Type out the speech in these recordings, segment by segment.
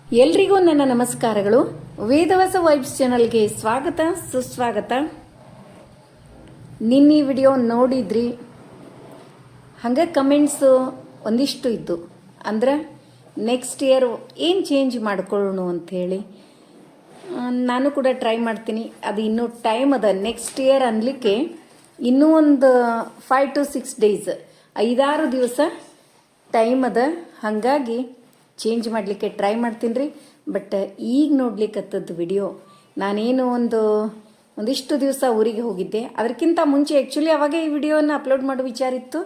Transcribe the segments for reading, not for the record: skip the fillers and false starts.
ಎಲ್ರಿಗೂ ನನ್ನ ನಮಸ್ಕಾರಗಳು. ವೇದವಾಸ ವೈಬ್ಸ್ ಚಾನಲ್ಗೆ ಸ್ವಾಗತ ಸುಸ್ವಾಗತ. ನಿನ್ನೆ ವಿಡಿಯೋ ನೋಡಿದ್ರಿ, ಹಂಗೆ ಕಮೆಂಟ್ಸು ಒಂದಿಷ್ಟು ಇದ್ದು. ಅಂದ್ರೆ ನೆಕ್ಸ್ಟ್ ಇಯರ್ ಏನು ಚೇಂಜ್ ಮಾಡ್ಕೊಳ್ಳೋಣ ಅಂಥೇಳಿ ನಾನು ಕೂಡ ಟ್ರೈ ಮಾಡ್ತೀನಿ. ಅದು ಇನ್ನೂ ಟೈಮ್ ಅದ. ನೆಕ್ಸ್ಟ್ ಇಯರ್ ಅನ್ಲಿಕ್ಕೆ ಇನ್ನೂ ಒಂದು 5 to 6 days, 5-6 ದಿವಸ ಟೈಮ್ ಅದ. ಹಾಗಾಗಿ ಚೇಂಜ್ ಮಾಡಲಿಕ್ಕೆ ಟ್ರೈ ಮಾಡ್ತೀನಿ ರೀ. ಬಟ್ ಈಗ ನೋಡ್ಲಿಕ್ಕತ್ತದ್ದು ವಿಡಿಯೋ, ನಾನೇನು ಒಂದಿಷ್ಟು ದಿವಸ ಊರಿಗೆ ಹೋಗಿದ್ದೆ. ಅದಕ್ಕಿಂತ ಮುಂಚೆ ಆ್ಯಕ್ಚುಲಿ ಅವಾಗೇ ಈ ವಿಡಿಯೋನ ಅಪ್ಲೋಡ್ ಮಾಡೋ ವಿಚಾರ ಇತ್ತು.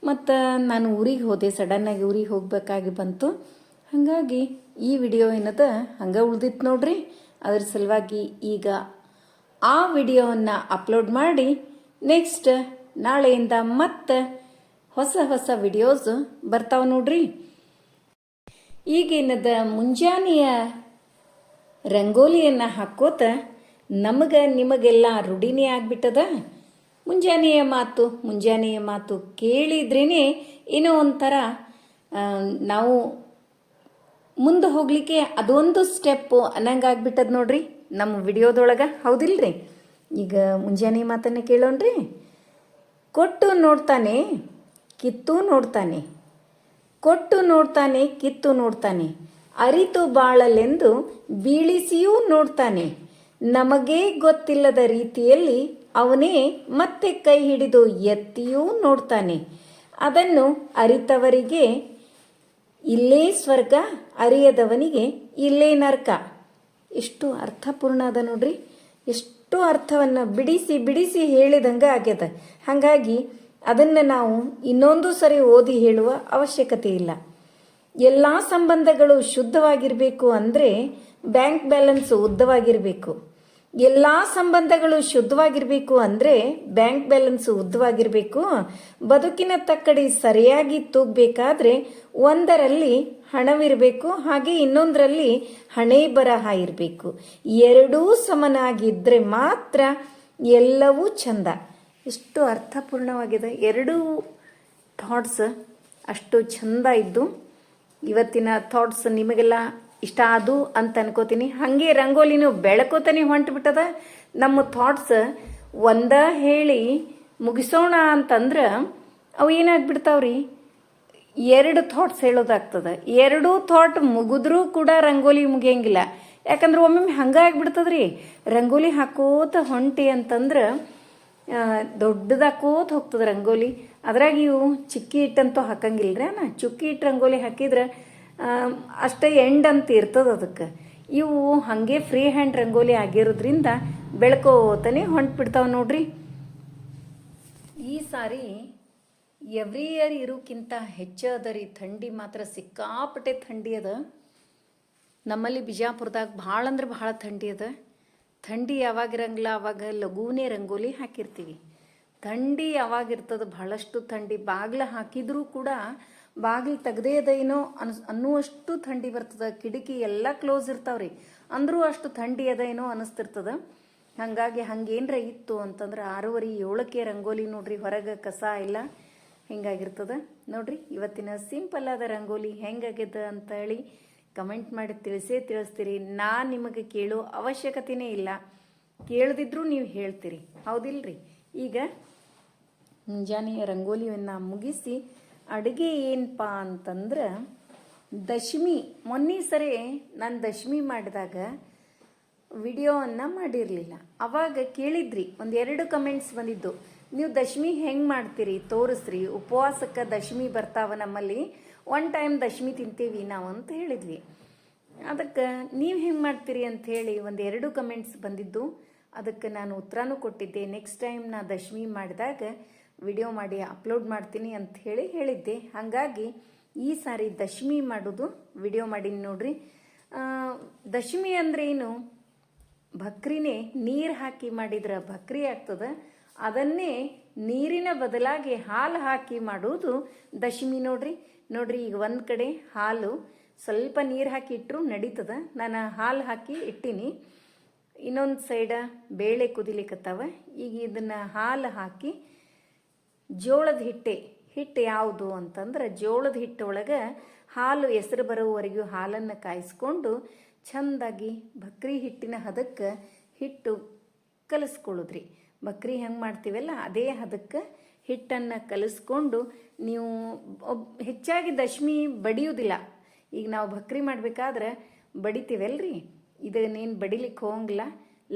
ಮತ್ತು ನಾನು ಊರಿಗೆ ಹೋದೆ, ಸಡನ್ನಾಗಿ ಊರಿಗೆ ಹೋಗಬೇಕಾಗಿ ಬಂತು. ಹಾಗಾಗಿ ಈ ವಿಡಿಯೋ ಏನದ ಹಂಗೆ ಉಳ್ದಿತ್ತು ನೋಡ್ರಿ. ಅದ್ರ ಸಲುವಾಗಿ ಈಗ ಆ ವಿಡಿಯೋವನ್ನು ಅಪ್ಲೋಡ್ ಮಾಡಿ ನೆಕ್ಸ್ಟ್ ನಾಳೆಯಿಂದ ಮತ್ತೆ ಹೊಸ ವಿಡಿಯೋಸ್ ಬರ್ತಾವೆ ನೋಡ್ರಿ. ಈಗೇನದ ಮುಂಜಾನೆಯ ರಂಗೋಲಿಯನ್ನು ಹಾಕೋತ ನಿಮಗೆಲ್ಲ ರೂಢಿನೇ ಆಗ್ಬಿಟ್ಟದ. ಮುಂಜಾನೆಯ ಮಾತು ಕೇಳಿದ್ರೇ ಏನೋ ಒಂಥರ ನಾವು ಮುಂದೆ ಹೋಗ್ಲಿಕ್ಕೆ ಅದೊಂದು ಸ್ಟೆಪ್ಪು ಅನ್ನಂಗಾಗ್ಬಿಟ್ಟದ ನೋಡ್ರಿ ನಮ್ಮ ವಿಡಿಯೋದೊಳಗೆ, ಹೌದಿಲ್ರಿ? ಈಗ ಮುಂಜಾನೆ ಮಾತನ್ನು ಕೇಳೋಣ್ರಿ. ಕೊಟ್ಟು ನೋಡ್ತಾನೆ, ಕಿತ್ತು ನೋಡ್ತಾನೆ, ಕೊಟ್ಟು ನೋಡ್ತಾನೆ, ಕಿತ್ತು ನೋಡ್ತಾನೆ, ಅರಿತು ಬಾಳಲೆಂದು ಬೀಳಿಸಿಯೂ ನೋಡ್ತಾನೆ. ನಮಗೇ ಗೊತ್ತಿಲ್ಲದ ರೀತಿಯಲ್ಲಿ ಅವನೇ ಮತ್ತೆ ಕೈ ಹಿಡಿದು ಎತ್ತಿಯೂ ನೋಡ್ತಾನೆ. ಅದನ್ನು ಅರಿತವರಿಗೆ ಇಲ್ಲೇ ಸ್ವರ್ಗ, ಅರಿಯದವನಿಗೆ ಇಲ್ಲೇ ನರಕ. ಎಷ್ಟು ಅರ್ಥಪೂರ್ಣ ಅದ ನೋಡ್ರಿ. ಎಷ್ಟು ಅರ್ಥವನ್ನು ಬಿಡಿಸಿ ಹೇಳಿದಂಗೆ ಆಗ್ಯದ. ಹಾಗಾಗಿ ಅದನ್ನು ನಾವು ಇನ್ನೊಂದು ಸರಿ ಓದಿ ಹೇಳುವ ಅವಶ್ಯಕತೆ ಇಲ್ಲ. ಎಲ್ಲ ಸಂಬಂಧಗಳು ಶುದ್ಧವಾಗಿರಬೇಕು ಅಂದರೆ ಬ್ಯಾಂಕ್ ಬ್ಯಾಲೆನ್ಸ್ ಉದ್ದವಾಗಿರಬೇಕು. ಎಲ್ಲ ಸಂಬಂಧಗಳು ಶುದ್ಧವಾಗಿರಬೇಕು ಅಂದರೆ ಬ್ಯಾಂಕ್ ಬ್ಯಾಲೆನ್ಸ್ ಉದ್ದವಾಗಿರಬೇಕು. ಬದುಕಿನ ತಕ್ಕಡಿ ಸರಿಯಾಗಿ ತೂಗಬೇಕಾದ್ರೆ ಒಂದರಲ್ಲಿ ಹಣವಿರಬೇಕು, ಹಾಗೆ ಇನ್ನೊಂದರಲ್ಲಿ ಹಣೆ ಬರಹ ಇರಬೇಕು. ಎರಡೂ ಸಮನಾಗಿದ್ದರೆ ಮಾತ್ರ ಎಲ್ಲವೂ ಚಂದ. ಎಷ್ಟು ಅರ್ಥಪೂರ್ಣವಾಗಿದೆ. ಎರಡೂ ಥಾಟ್ಸ್ ಅಷ್ಟು ಚಂದ ಇದ್ದು. ಇವತ್ತಿನ ಥಾಟ್ಸ್ ನಿಮಗೆಲ್ಲ ಇಷ್ಟ ಆದು ಅಂತ ಅನ್ಕೋತೀನಿ. ಹಾಗೆ ರಂಗೋಲಿನೂ ಬೆಳಕೋತಾನೆ ಹೊಂಟ್ಬಿಟ್ಟದ. ನಮ್ಮ ಥಾಟ್ಸ್ ಹೇಳಿ ಮುಗಿಸೋಣ ಅಂತಂದ್ರೆ ಅವು ಏನಾಗ್ಬಿಡ್ತಾವ್ರಿ, 2 ಥಾಟ್ಸ್ ಹೇಳೋದಾಗ್ತದೆ. 2 ಥಾಟ್ ಮುಗಿದ್ರೂ ಕೂಡ ರಂಗೋಲಿ ಮುಗಿಯಂಗಿಲ್ಲ. ಯಾಕಂದ್ರೆ ಒಮ್ಮೊಮ್ಮೆ ಹಂಗಾಗ್ಬಿಡ್ತದ್ರಿ. ರಂಗೋಲಿ ಹಾಕೋತ ಹೊಂಟಿ ಅಂತಂದ್ರೆ ದೊಡ್ಡದಾಕೋತ ಹೋಗ್ತದೆ ರಂಗೋಲಿ. ಅದ್ರಾಗ ಇವು ಚಿಕ್ಕಿ ಇಟ್ಟಂತೂ ಹಾಕಂಗಿಲ್ರಿ. ಚುಕ್ಕಿ ಇಟ್ಟು ರಂಗೋಲಿ ಹಾಕಿದ್ರೆ ಅಷ್ಟೇ ಎಂಡ್ ಅಂತ ಇರ್ತದೆ ಅದಕ್ಕೆ. ಇವು ಹಾಗೆ ಫ್ರೀ ಹ್ಯಾಂಡ್ ರಂಗೋಲಿ ಆಗಿರೋದ್ರಿಂದ ಬೆಳ್ಕೋತಾನೆ ಹೊಂಟ್ಬಿಡ್ತಾವೆ ನೋಡ್ರಿ. ಈ ಸಾರಿ ಎವ್ರಿ ಇಯರ್ ಇರೋಕ್ಕಿಂತ ಹೆಚ್ಚು ಅದ ರೀ. ಥಂಡಿ ಮಾತ್ರ ಸಿಕ್ಕಾಪಟ್ಟೆ ಥಂಡಿ ಅದ. ನಮ್ಮಲ್ಲಿ ಬಿಜಾಪುರದಾಗ ಭಾಳ ಅಂದ್ರೆ ಭಾಳ ಥಂಡಿ ಅದ. ಥಂಡಿ ಯಾವಾಗಿರಂಗಿಲ್ಲ ಅವಾಗ ಲಘೂನೇ ರಂಗೋಲಿ ಹಾಕಿರ್ತೀವಿ. ಥಂಡಿ ಯಾವಾಗಿರ್ತದೆ, ಬಹಳಷ್ಟು ಥಂಡಿ. ಬಾಗಿಲು ಹಾಕಿದ್ರೂ ಕೂಡ ಬಾಗಿಲು ತೆಗ್ದೇ ಅದೇನೋ ಅನ್ನುವಷ್ಟು ಥಂಡಿ ಬರ್ತದೆ. ಕಿಟಕಿ ಎಲ್ಲ ಕ್ಲೋಸ್ ಇರ್ತಾವ್ರಿ, ಅಂದರೂ ಅಷ್ಟು ಥಂಡಿ ಅದೇನೋ ಅನ್ನಿಸ್ತಿರ್ತದೆ. ಹಾಗಾಗಿ ಹಂಗೇನ್ರ ಇತ್ತು ಅಂತಂದ್ರೆ 6:30-7ಕ್ಕೆ ರಂಗೋಲಿ ನೋಡ್ರಿ. ಹೊರಗೆ ಕಸ ಎಲ್ಲ ಹಿಂಗಾಗಿರ್ತದೆ ನೋಡ್ರಿ. ಇವತ್ತಿನ ಸಿಂಪಲ್ ಆದ ರಂಗೋಲಿ ಹೆಂಗಾಗ್ಯದ ಅಂತ ಹೇಳಿ ಕಮೆಂಟ್ ಮಾಡಿ ತಿಳಿಸ್ತೀರಿ. ನಾನು ನಿಮಗೆ ಕೇಳೋ ಅವಶ್ಯಕತೆನೇ ಇಲ್ಲ, ಕೇಳದಿದ್ರೂ ನೀವು ಹೇಳ್ತೀರಿ, ಹೌದಿಲ್ರಿ? ಈಗ ಮುಂಜಾನೆಯ ರಂಗೋಲಿಯನ್ನು ಮುಗಿಸಿ ಅಡುಗೆ ಏನಪ್ಪ ಅಂತಂದ್ರೆ ದಶಮಿ. ಮೊನ್ನೆ ಸರಿ ನಾನು ದಶಮಿ ಮಾಡಿದಾಗ ವಿಡಿಯೋವನ್ನು ಮಾಡಿರಲಿಲ್ಲ. ಅವಾಗ ಕೇಳಿದ್ರಿ, 1-2 ಕಮೆಂಟ್ಸ್ ಬಂದಿದ್ದು. ನೀವು ದಶಮಿ ಹೆಂಗೆ ಮಾಡ್ತೀರಿ ತೋರಿಸ್ರಿ, ಉಪವಾಸಕ್ಕೆ ದಶಮಿ ಬರ್ತಾವ ನಮ್ಮಲ್ಲಿ, 1 ಟೈಮ್ ದಶಮಿ ತಿಂತೀವಿ ನಾವು ಅಂತ ಹೇಳಿದ್ವಿ. ಅದಕ್ಕೆ ನೀವು ಹೆಂಗೆ ಮಾಡ್ತೀರಿ ಅಂಥೇಳಿ 1-2 ಕಮೆಂಟ್ಸ್ ಬಂದಿದ್ದು. ಅದಕ್ಕೆ ನಾನು ಉತ್ತರನೂ ಕೊಟ್ಟಿದ್ದೆ. ನೆಕ್ಸ್ಟ್ ಟೈಮ್ ನಾ ದಶಮಿ ಮಾಡಿದಾಗ ವಿಡಿಯೋ ಮಾಡಿ ಅಪ್ಲೋಡ್ ಮಾಡ್ತೀನಿ ಅಂತ ಹೇಳಿದ್ದೆ. ಹಾಗಾಗಿ ಈ ಸಾರಿ ದಶಮಿ ಮಾಡೋದು ವಿಡಿಯೋ ಮಾಡೀನಿ ನೋಡ್ರಿ. ದಶಮಿ ಅಂದ್ರೆ ಏನು? ಭಕ್ರಿನೇ ನೀರು ಹಾಕಿ ಮಾಡಿದ್ರೆ ಭಕ್ರಿ ಆಗ್ತದೆ. ಅದನ್ನೇ ನೀರಿನ ಬದಲಾಗಿ ಹಾಲು ಹಾಕಿ ಮಾಡೋದು ದಶಮಿ ನೋಡ್ರಿ. ಈಗ ಒಂದು ಕಡೆ ಹಾಲು ಸ್ವಲ್ಪ ನೀರು ಹಾಕಿ ಇಟ್ಟರು ನಡೀತದ. ನಾನು ಹಾಲು ಹಾಕಿ ಇಟ್ಟೀನಿ. ಇನ್ನೊಂದು ಸೈಡ ಬೇಳೆ ಕುದಿಲಿಕ್ಕತ್ತಾವ. ಈಗ ಇದನ್ನು ಹಾಲು ಹಾಕಿ ಜೋಳದ ಹಿಟ್ಟು ಯಾವುದು ಅಂತಂದ್ರೆ ಜೋಳದ ಹಿಟ್ಟೊಳಗೆ ಹಾಲು ಎಸರು ಬರೋವರೆಗೂ ಹಾಲನ್ನು ಕಾಯಿಸ್ಕೊಂಡು ಚೆಂದಾಗಿ ಭಕ್ರಿ ಹಿಟ್ಟಿನ ಹದಕ್ಕೆ ಹಿಟ್ಟು ಕಲಿಸ್ಕೊಳ್ಳೋದ್ರಿ. ಭಕ್ರಿ ಹೆಂಗೆ ಮಾಡ್ತೀವಲ್ಲ ಅದೇ ಹದಕ್ಕೆ ಹಿಟ್ಟನ್ನು ಕಲಿಸ್ಕೊಂಡು ನೀವು ಹೆಚ್ಚಾಗಿ ದಶಮಿ ಬಡಿಯೋದಿಲ್ಲ. ಈಗ ನಾವು ಭಕ್ರಿ ಮಾಡಬೇಕಾದ್ರೆ ಬಡಿತೀವಲ್ರಿ, ಇದನ್ನೇನು ಬಡಿಲಿಕ್ಕೆ ಹೋಗಂಗಿಲ್ಲ.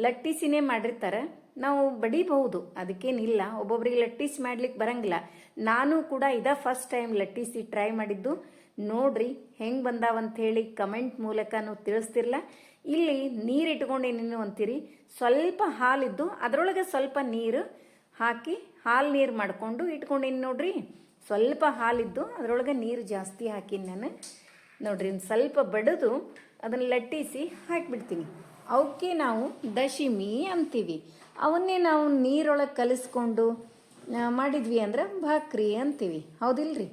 ಲಟ್ಟಿಸಿನೇ ಮಾಡಿರ್ತಾರೆ, ನಾವು ಬಡಿಬಹುದು, ಅದಕ್ಕೇನಿಲ್ಲ. ಒಬ್ಬೊಬ್ರಿಗೆ ಲಟ್ಟಿಸಿ ಮಾಡ್ಲಿಕ್ಕೆ ಬರಂಗಿಲ್ಲ. ನಾನು ಕೂಡ ಫಸ್ಟ್ ಟೈಮ್ ಲಟ್ಟಿಸಿ ಟ್ರೈ ಮಾಡಿದ್ದು. ನೋಡ್ರಿ ಹೆಂಗೆ ಬಂದಾವಂತ ಹೇಳಿ ಕಮೆಂಟ್ ಮೂಲಕನೂ ತಿಳಿಸ್ತಿರಲ್ಲ. ಇಲ್ಲಿ ನೀರು ಇಟ್ಕೊಂಡೇನೇನು ಅಂತೀರಿ, ಸ್ವಲ್ಪ ಹಾಲಿದ್ದು ಅದರೊಳಗೆ ಸ್ವಲ್ಪ ನೀರು ಹಾಕಿ ಹಾಲು ನೀರು ಮಾಡಿಕೊಂಡು ಇಟ್ಕೊಂಡೇನಿ ನೋಡ್ರಿ. ಸ್ವಲ್ಪ ಹಾಲಿದ್ದು ಅದರೊಳಗೆ ನೀರು ಜಾಸ್ತಿ ಹಾಕಿನಿ ನಾನು. ನೋಡ್ರಿ ಸ್ವಲ್ಪ ಬಡಿದು ಅದನ್ನು ಲಟ್ಟಿಸಿ ಹಾಕಿಬಿಡ್ತೀನಿ. ಅವಕ್ಕೆ ನಾವು ದಶಮಿ ಅಂತೀವಿ. ಅವನ್ನೇ ನಾವು ನೀರೊಳಗೆ ಕಲಿಸ್ಕೊಂಡು ಮಾಡಿದ್ವಿ ಅಂದ್ರೆ ಭಾಕ್ರಿ ಅಂತೀವಿ, ಹೌದಿಲ್ರಿ?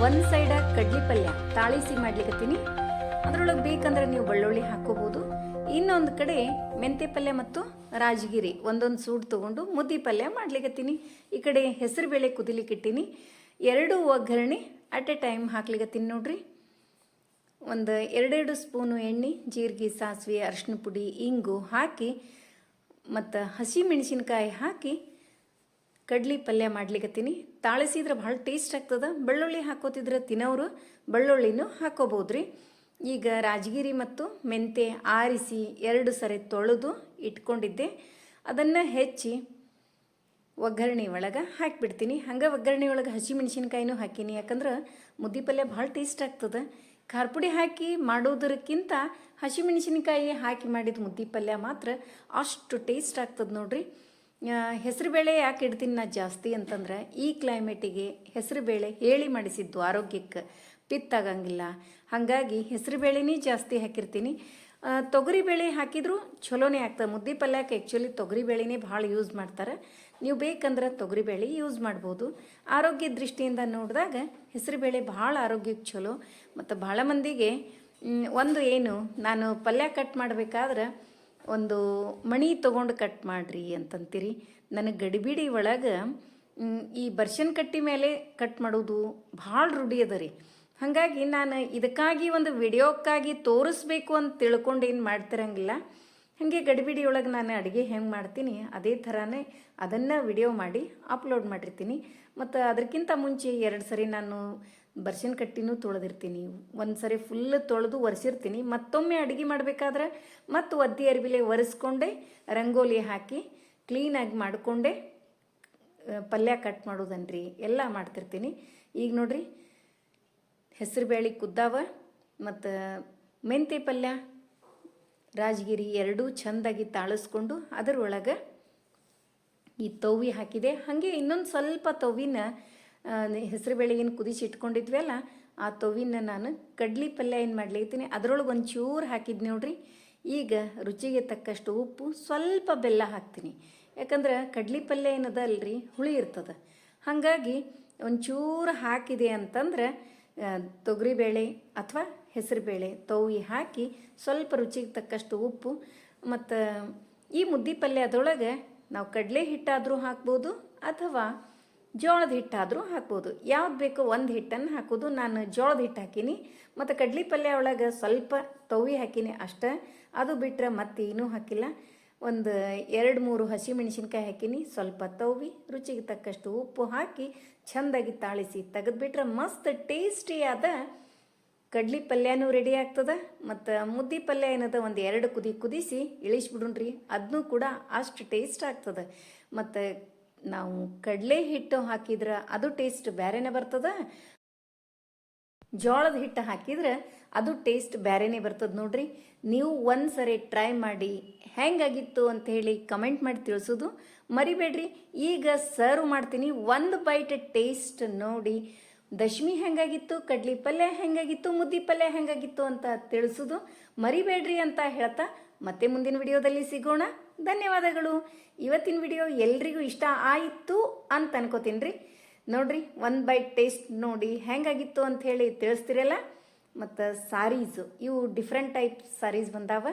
ಒಂದು ಸೈಡ ಕಡ್ಲಿ ಪಲ್ಯ ತಾಳಿಸಿ ಮಾಡ್ಲಿಕ್ಕತ್ತೀನಿ. ಅದರೊಳಗೆ ಬೇಕಂದ್ರೆ ನೀವು ಬೆಳ್ಳುಳ್ಳಿ ಹಾಕೋಬಹುದು. ಇನ್ನೊಂದು ಕಡೆ ಮೆಂತ್ಯ ಪಲ್ಯ ಮತ್ತು ರಾಜಗಿರಿ ಒಂದೊಂದು ಸೂಡ್ ತೊಗೊಂಡು ಮುದ್ದೆ ಪಲ್ಯ ಮಾಡ್ಲಿಕ್ಕತ್ತೀನಿ. ಈ ಕಡೆ ಹೆಸರು ಬೇಳೆ ಕುದಿಲಿಕ್ಕಿಟ್ಟಿನಿ. 2 ಒಗ್ಗರಣೆ ಅಟ್ ಎ ಟೈಮ್ ಹಾಕ್ಲಿಕ್ಕತ್ತೀನಿ ನೋಡ್ರಿ. ಒಂದು 2 ಸ್ಪೂನು ಎಣ್ಣೆ, ಜೀರಿಗೆ, ಸಾಸಿವೆ, ಅರಿಶಿನ ಪುಡಿ, ಇಂಗು ಹಾಕಿ ಮತ್ತು ಹಸಿ ಮೆಣಸಿನ್ಕಾಯಿ ಹಾಕಿ ಕಡ್ಲಿ ಪಲ್ಯ ಮಾಡ್ಲಿಕ್ಕತ್ತೀನಿ. ತಾಳಿಸಿದ್ರೆ ಭಾಳ ಟೇಸ್ಟ್ ಆಗ್ತದೆ. ಬೆಳ್ಳುಳ್ಳಿ ಹಾಕೋತಿದ್ರೆ ತಿನ್ನೋರು ಬೆಳ್ಳುಳ್ಳಿನೂ ಹಾಕೋಬೋದ್ರಿ. ಈಗ ರಾಜಗಿರಿ ಮತ್ತು ಮೆಂತೆ ಆರಿಸಿ 2 ಸರಿ ತೊಳೆದು ಇಟ್ಕೊಂಡಿದ್ದೆ. ಅದನ್ನು ಹೆಚ್ಚಿ ಒಗ್ಗರಣೆ ಒಳಗೆ ಹಾಕಿಬಿಡ್ತೀನಿ. ಹಂಗೆ ಒಗ್ಗರಣೆ ಒಳಗೆ ಹಸಿ ಮೆಣಸಿನ್ಕಾಯಿನೂ ಹಾಕೀನಿ, ಯಾಕಂದ್ರೆ ಮುದ್ದೆ ಪಲ್ಯ ಭಾಳ ಟೇಸ್ಟ್ ಆಗ್ತದೆ. ಖಾರ ಪುಡಿ ಹಾಕಿ ಮಾಡೋದಕ್ಕಿಂತ ಹಸಿ ಮೆಣಸಿನ್ಕಾಯಿ ಹಾಕಿ ಮಾಡಿದ ಮುದ್ದೆ ಪಲ್ಯ ಮಾತ್ರ ಅಷ್ಟು ಟೇಸ್ಟ್ ಆಗ್ತದೆ ನೋಡ್ರಿ. ಹೆಸರುಬೇಳೆ ಯಾಕೆ ಇಡ್ತೀನಿ ನಾ ಜಾಸ್ತಿ ಅಂತಂದ್ರೆ, ಈ ಕ್ಲೈಮೇಟಿಗೆ ಹೆಸರುಬೇಳೆ ಹೇಳಿ ಮಾಡಿಸಿದ್ದು ಆರೋಗ್ಯಕ್ಕೆ ಪಿತ್ತಾಗಂಗಿಲ್ಲ. ಹಾಗಾಗಿ ಹೆಸರುಬೇಳೆನೇ ಜಾಸ್ತಿ ಹಾಕಿರ್ತೀನಿ. ತೊಗರಿಬೇಳೆ ಹಾಕಿದರೂ ಚಲೋನೇ ಆಗ್ತದೆ. ಮುದ್ದೆ ಪಲ್ಯಕ್ಕೆ ಆ್ಯಕ್ಚುಲಿ ತೊಗರಿಬೇಳೆನೇ ಭಾಳ ಯೂಸ್ ಮಾಡ್ತಾರೆ. ನೀವು ಬೇಕಂದ್ರೆ ತೊಗರಿಬೇಳೆ ಯೂಸ್ ಮಾಡ್ಬೋದು. ಆರೋಗ್ಯ ದೃಷ್ಟಿಯಿಂದ ನೋಡಿದಾಗ ಹೆಸರುಬೇಳೆ ಭಾಳ ಆರೋಗ್ಯಕ್ಕೆ ಚಲೋ. ಮತ್ತು ಭಾಳ ಮಂದಿಗೆ ಒಂದು ಏನು, ನಾನು ಪಲ್ಯ ಕಟ್ ಮಾಡಬೇಕಾದ್ರೆ ಒಂದು ಮಣಿ ತೊಗೊಂಡು ಕಟ್ ಮಾಡಿರಿ ಅಂತಂತೀರಿ. ನನಗೆ ಗಡಿಬಿಡಿ ಒಳಗೆ ಈ ಬರ್ಷನ್ ಕಟ್ಟಿ ಮೇಲೆ ಕಟ್ ಮಾಡೋದು ಭಾಳ ರೂಢಿ ಅದ ರೀ. ಹಾಗಾಗಿ ನಾನು ಇದಕ್ಕಾಗಿ ಒಂದು ವಿಡಿಯೋಕ್ಕಾಗಿ ತೋರಿಸ್ಬೇಕು ಅಂತ ತಿಳ್ಕೊಂಡು ಏನು ಮಾಡ್ತಿರಂಗಿಲ್ಲ. ಹಾಗೆ ಗಡಿಬಿಡಿಯೊಳಗೆ ನಾನು ಅಡುಗೆ ಹೆಂಗೆ ಮಾಡ್ತೀನಿ ಅದೇ ಥರನೇ ಅದನ್ನು ವಿಡಿಯೋ ಮಾಡಿ ಅಪ್ಲೋಡ್ ಮಾಡಿರ್ತೀನಿ. ಮತ್ತು ಅದಕ್ಕಿಂತ ಮುಂಚೆ 2 ಸರಿ ನಾನು ಬರ್ಸಿನ ಕಟ್ಟಿನೂ ತೊಳೆದಿರ್ತೀನಿ. ಒಂದು ಸರಿ ಫುಲ್ ತೊಳೆದು ಒರೆಸಿರ್ತೀನಿ. ಮತ್ತೊಮ್ಮೆ ಅಡುಗೆ ಮಾಡಬೇಕಾದ್ರೆ ಮತ್ತು ಒದ್ದಿ ಅರಿವಿಲೆ ಒರೆಸ್ಕೊಂಡೆ ರಂಗೋಲಿ ಹಾಕಿ ಕ್ಲೀನಾಗಿ ಮಾಡಿಕೊಂಡೆ ಪಲ್ಯ ಕಟ್ ಮಾಡೋದನ್ರಿ ಎಲ್ಲ ಮಾಡ್ತಿರ್ತೀನಿ. ಈಗ ನೋಡ್ರಿ ಹೆಸರುಬೇಳೆ ಕುದ್ದಾವ ಮತ್ತು ಮೆಂತ್ಯ ಪಲ್ಯ ರಾಜಗಿರಿ ಎರಡೂ ಚೆಂದಾಗಿ ತಾಳಿಸ್ಕೊಂಡು ಅದರೊಳಗೆ ಈ ತವ್ವಿ ಹಾಕಿದೆ. ಹಾಗೆ ಇನ್ನೊಂದು ಸ್ವಲ್ಪ ತವ್ವಿನ ಹೆಸರುಬೇಳೆ ಏನು ಕುದಿಸಿ ಇಟ್ಕೊಂಡಿದ್ವಲ್ಲ ಆ ತವ್ವಿನ ನಾನು ಕಡ್ಲಿ ಪಲ್ಯ ಏನು ಮಾಡ್ಲಿದ್ದೀನಿ ಅದರೊಳಗೆ ಒಂಚೂರು ಹಾಕಿದ್ದು ನೋಡ್ರಿ. ಈಗ ರುಚಿಗೆ ತಕ್ಕಷ್ಟು ಉಪ್ಪು, ಸ್ವಲ್ಪ ಬೆಲ್ಲ ಹಾಕ್ತೀನಿ. ಯಾಕಂದ್ರೆ ಕಡ್ಲಿ ಪಲ್ಯ ಏನದ ಅಲ್ರಿ ಹುಳಿ ಇರ್ತದೆ. ಹಾಗಾಗಿ ಒಂಚೂರು ಹಾಕಿದೆ ಅಂತಂದ್ರೆ ತೊಗರಿಬೇಳೆ ಅಥವಾ ಹೆಸರುಬೇಳೆ ತವ್ವಿ ಹಾಕಿ ಸ್ವಲ್ಪ ರುಚಿಗೆ ತಕ್ಕಷ್ಟು ಉಪ್ಪು ಮತ್ತು ಈ ಮುದ್ದೆ ಪಲ್ಯ ಅದರೊಳಗೆ ನಾವು ಕಡಲೆ ಹಿಟ್ಟಾದರೂ ಹಾಕ್ಬೋದು ಅಥವಾ ಜೋಳದ ಹಿಟ್ಟಾದರೂ ಹಾಕ್ಬೋದು. ಯಾವ್ದು ಬೇಕೋ ಒಂದು ಹಿಟ್ಟನ್ನು ಹಾಕೋದು. ನಾನು ಜೋಳದ ಹಿಟ್ಟು ಹಾಕೀನಿ ಮತ್ತು ಕಡ್ಲಿ ಪಲ್ಯ ಒಳಗೆ ಸ್ವಲ್ಪ ತವ್ವಿ ಹಾಕೀನಿ ಅಷ್ಟೇ. ಅದು ಬಿಟ್ಟರೆ ಮತ್ತೇನೂ ಹಾಕಿಲ್ಲ. ಒಂದು 2-3 ಹಸಿಮೆಣಸಿನ್ಕಾಯಿ ಹಾಕೀನಿ, ಸ್ವಲ್ಪ ತವ್ವಿ, ರುಚಿಗೆ ತಕ್ಕಷ್ಟು ಉಪ್ಪು ಹಾಕಿ ಚೆಂದಾಗಿ ತಾಳಿಸಿ ತೆಗೆದುಬಿಟ್ರೆ ಮಸ್ತ್ ಟೇಸ್ಟಿಯಾದ ಕಡ್ಲಿ ಪಲ್ಯನೂ ರೆಡಿ ಆಗ್ತದೆ. ಮತ್ತು ಮುದ್ದೆ ಪಲ್ಯ ಏನದ ಒಂದು 2 ಕುದಿಸಿ ಇಳಿಸ್ಬಿಡ್ರಿ, ಅದನ್ನೂ ಕೂಡ ಅಷ್ಟು ಟೇಸ್ಟ್ ಆಗ್ತದೆ. ಮತ್ತು ನಾವು ಕಡಲೆ ಹಿಟ್ಟು ಹಾಕಿದ್ರೆ ಅದು ಟೇಸ್ಟ್ ಬೇರೆನೇ ಬರ್ತದೆ. ಜೋಳದ ಹಿಟ್ಟು ಹಾಕಿದ್ರೆ ಅದು ಟೇಸ್ಟ್ ಬೇರೆನೇ ಬರ್ತದೆ ನೋಡ್ರಿ. ನೀವು ಒಂದು ಸರಿ ಟ್ರೈ ಮಾಡಿ ಹೆಂಗಾಗಿತ್ತು ಅಂತ ಹೇಳಿ ಕಮೆಂಟ್ ಮಾಡಿ ತಿಳಿಸೋದು ಮರಿಬೇಡ್ರಿ. ಈಗ ಸರ್ವ್ ಮಾಡ್ತೀನಿ. ಒಂದು ಬೈಟ್ ಟೇಸ್ಟ್ ನೋಡಿ ದಶಮಿ ಹೆಂಗಾಗಿತ್ತು, ಕಡ್ಲಿ ಪಲ್ಯ ಹೆಂಗಾಗಿತ್ತು, ಮುದ್ದೆ ಪಲ್ಯ ಹೆಂಗಾಗಿತ್ತು ಅಂತ ತಿಳಿಸೋದು ಮರಿಬೇಡ್ರಿ ಅಂತ ಹೇಳ್ತಾ ಮತ್ತೆ ಮುಂದಿನ ವಿಡಿಯೋದಲ್ಲಿ ಸಿಗೋಣ. ಧನ್ಯವಾದಗಳು. ಇವತ್ತಿನ ವಿಡಿಯೋ ಎಲ್ರಿಗೂ ಇಷ್ಟ ಆಯಿತು ಅಂತ ಅನ್ಕೋತೀನಿ ರೀ. ನೋಡ್ರಿ ಒಂದು ಬೈಟ್ ಟೇಸ್ಟ್ ನೋಡಿ ಹೆಂಗಾಗಿತ್ತು ಅಂತ ಹೇಳಿ ತಿಳಿಸ್ತಿರಲ್ಲ. ಮತ್ತು ಸಾರೀಸು ಇವು ಡಿಫ್ರೆಂಟ್ ಟೈಪ್ ಸಾರೀಸ್ ಬಂದಾವ.